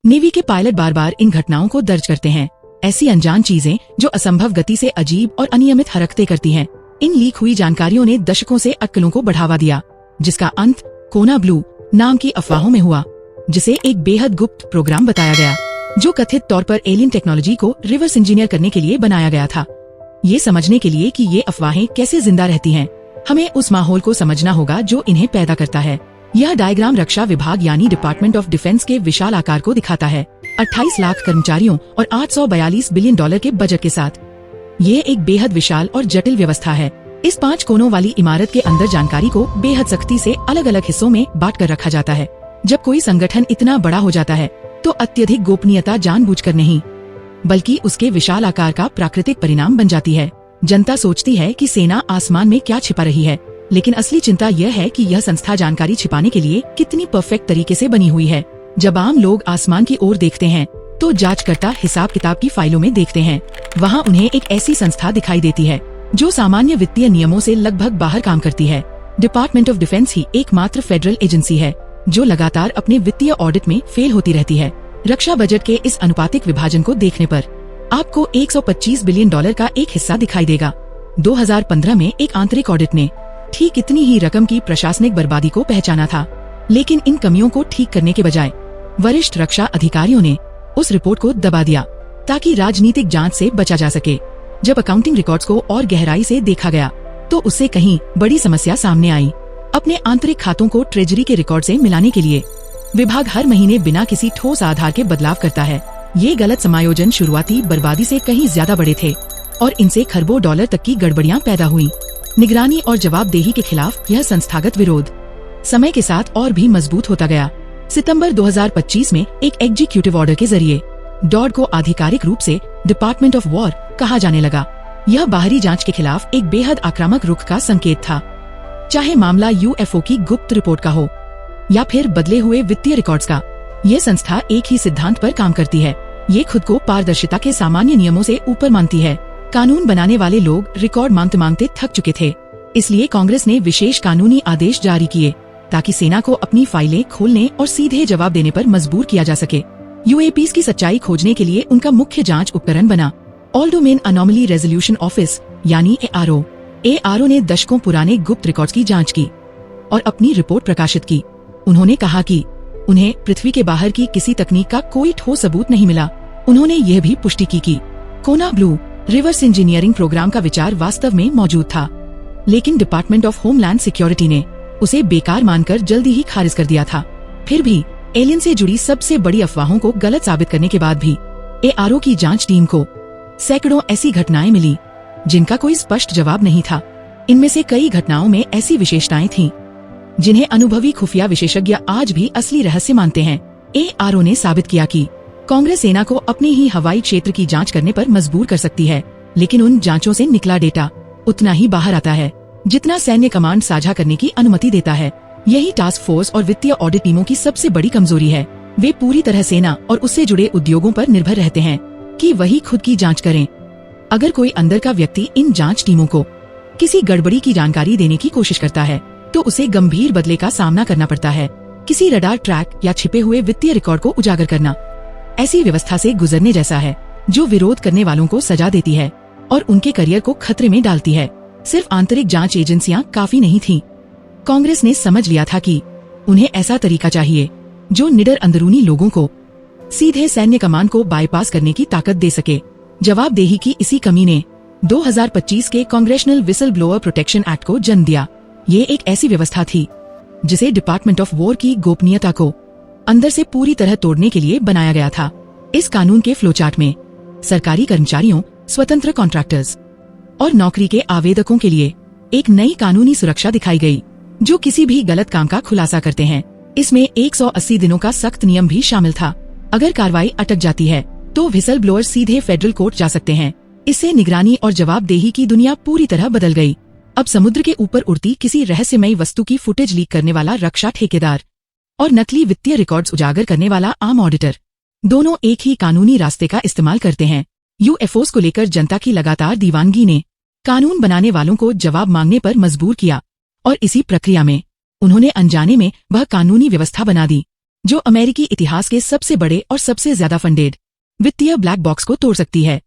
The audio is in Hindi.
नेवी के पायलट बार बार इन घटनाओं को दर्ज करते हैं, ऐसी अनजान चीजें जो असंभव गति से अजीब और अनियमित हरकतें करती हैं। इन लीक हुई जानकारियों ने दशकों से अटकलों को बढ़ावा दिया, जिसका अंत कोना ब्लू नाम की अफवाहों में हुआ, जिसे एक बेहद गुप्त प्रोग्राम बताया गया, जो कथित तौर पर एलियन टेक्नोलॉजी को रिवर्स इंजीनियर करने के लिए बनाया गया था। ये समझने के लिए कि ये अफवाहें कैसे जिंदा रहती हैं, हमें उस माहौल को समझना होगा जो इन्हें पैदा करता है। यह डायग्राम रक्षा विभाग यानी डिपार्टमेंट ऑफ डिफेंस के विशाल आकार को दिखाता है, 28 लाख कर्मचारियों और 842 बिलियन डॉलर के बजट के साथ। ये एक बेहद विशाल और जटिल व्यवस्था है। इस 5 कोनों वाली इमारत के अंदर जानकारी को बेहद सख्ती से अलग अलग हिस्सों में बांट कर रखा जाता है। जब कोई संगठन इतना बड़ा हो जाता है तो अत्यधिक गोपनीयता जानबूझकर नहीं, बल्कि उसके विशाल आकार का प्राकृतिक परिणाम बन जाती है। जनता सोचती है कि सेना आसमान में क्या छिपा रही है, लेकिन असली चिंता यह है कि यह संस्था जानकारी छिपाने के लिए कितनी परफेक्ट तरीके से बनी हुई है। जब आम लोग आसमान की ओर देखते हैं तो जांचकर्ता हिसाब किताब की फाइलों में देखते हैं। वहाँ उन्हें एक ऐसी संस्था दिखाई देती है जो सामान्य वित्तीय नियमों से लगभग बाहर काम करती है। डिपार्टमेंट ऑफ डिफेंस ही एकमात्र फेडरल एजेंसी है जो लगातार अपने वित्तीय ऑडिट में फेल होती रहती है। रक्षा बजट के इस अनुपातिक विभाजन को देखने पर आपको 125 बिलियन डॉलर का एक हिस्सा दिखाई देगा। 2015 में एक आंतरिक ऑडिट ने ठीक इतनी ही रकम की प्रशासनिक बर्बादी को पहचाना था, लेकिन इन कमियों को ठीक करने के बजाय वरिष्ठ रक्षा अधिकारियों ने उस रिपोर्ट को दबा दिया ताकि राजनीतिक जांच से बचा जा सके। जब अकाउंटिंग रिकॉर्ड्स को और गहराई से देखा गया तो उससे कहीं बड़ी समस्या सामने आई। अपने आंतरिक खातों को ट्रेजरी के रिकॉर्ड से मिलाने के लिए विभाग हर महीने बिना किसी ठोस आधार के बदलाव करता है। ये गलत समायोजन शुरुआती बर्बादी से कहीं ज्यादा बड़े थे और इनसे खरबों डॉलर तक की गड़बड़ियां पैदा हुई। निगरानी और जवाबदेही के खिलाफ यह संस्थागत विरोध समय के साथ और भी मजबूत होता गया। सितंबर 2025 में एक एग्जीक्यूटिव ऑर्डर के जरिए डॉड को आधिकारिक रूप से डिपार्टमेंट ऑफ वॉर कहा जाने लगा। यह बाहरी जांच के खिलाफ एक बेहद आक्रामक रुख का संकेत था, चाहे मामला यूएफओ की गुप्त रिपोर्ट का हो या फिर बदले हुए वित्तीय रिकॉर्ड्स का। ये संस्था एक ही सिद्धांत पर काम करती है, ये खुद को पारदर्शिता के सामान्य नियमों से ऊपर मानती है। कानून बनाने वाले लोग रिकॉर्ड मांगते मांगते थक चुके थे, इसलिए कांग्रेस ने विशेष कानूनी आदेश जारी किए ताकि सेना को अपनी फाइलें खोलने और सीधे जवाब देने पर मजबूर किया जा सके। यूएपीज की सच्चाई खोजने के लिए उनका मुख्य जांच उपकरण बना all domain anomaly resolution office यानी एआरओ। एआरओ ने दशकों पुराने गुप्त रिकॉर्ड्स की जांच की और अपनी रिपोर्ट प्रकाशित की। उन्होंने कहा कि उन्हें पृथ्वी के बाहर की किसी तकनीक का कोई ठोस सबूत नहीं मिला। उन्होंने यह भी पुष्टि की कि कोना ब्लू रिवर्स इंजीनियरिंग प्रोग्राम का विचार वास्तव में मौजूद था, लेकिन डिपार्टमेंट ऑफ होमलैंड सिक्योरिटी ने उसे बेकार मानकर जल्दी ही खारिज कर दिया था। फिर भी एलियन से जुड़ी सबसे बड़ी अफवाहों को गलत साबित करने के बाद भी एआरओ की जांच टीम को सैकड़ों ऐसी घटनाएं मिली जिनका कोई स्पष्ट जवाब नहीं था। इनमें से कई घटनाओं में ऐसी विशेषताएं थीं जिन्हें अनुभवी खुफिया विशेषज्ञ आज भी असली रहस्य मानते हैं। एआरओ ने साबित किया कि कांग्रेस सेना को अपने ही हवाई क्षेत्र की जांच करने पर मजबूर कर सकती है, लेकिन उन जांचों से निकला डेटा उतना ही बाहर आता है जितना सैन्य कमांड साझा करने की अनुमति देता है। यही टास्क फोर्स और वित्तीय ऑडिट टीमों की सबसे बड़ी कमजोरी है। वे पूरी तरह सेना और उससे जुड़े उद्योगों पर निर्भर रहते हैं कि वही खुद की जांच करें। अगर कोई अंदर का व्यक्ति इन जांच टीमों को किसी गड़बड़ी की जानकारी देने की कोशिश करता है तो उसे गंभीर बदले का सामना करना पड़ता है। किसी रडार ट्रैक या छिपे हुए वित्तीय रिकॉर्ड को उजागर करना ऐसी व्यवस्था से गुजरने जैसा है जो विरोध करने वालों को सजा देती है और उनके करियर को खतरे में डालती है। सिर्फ आंतरिक जांच एजेंसियां काफी नहीं थीं। कांग्रेस ने समझ लिया था कि उन्हें ऐसा तरीका चाहिए जो निडर अंदरूनी लोगों को सीधे सैन्य कमान को बाईपास करने की ताकत दे सके। जवाबदेही की इसी कमी ने 2025 के congressional whistle blower protection act को जन्म दिया। ये एक ऐसी व्यवस्था थी जिसे डिपार्टमेंट ऑफ वॉर की गोपनीयता को अंदर से पूरी तरह तोड़ने के लिए बनाया गया था। इस कानून के फ्लोचार्ट में सरकारी कर्मचारियों, स्वतंत्र कॉन्ट्रैक्टर्स और नौकरी के आवेदकों के लिए एक नई कानूनी सुरक्षा दिखाई गई जो किसी भी गलत काम का खुलासा करते हैं। इसमें 180 दिनों का सख्त नियम भी शामिल था। अगर कार्रवाई अटक जाती है तो व्हिसल ब्लोअर सीधे फेडरल कोर्ट जा सकते हैं। इससे निगरानी और जवाबदेही की दुनिया पूरी तरह बदल गई। अब समुद्र के ऊपर उड़ती किसी रहस्यमयी वस्तु की फुटेज लीक करने वाला रक्षा ठेकेदार और नकली वित्तीय रिकॉर्ड्स उजागर करने वाला आम ऑडिटर दोनों एक ही कानूनी रास्ते का इस्तेमाल करते हैं। यूएफओस को लेकर जनता की लगातार दीवानगी ने कानून बनाने वालों को जवाब मांगने पर मजबूर किया और इसी प्रक्रिया में उन्होंने अनजाने में वह कानूनी व्यवस्था बना दी जो अमेरिकी इतिहास के सबसे बड़े और सबसे ज्यादा फंडेड वित्तीय ब्लैक बॉक्स को तोड़ सकती है।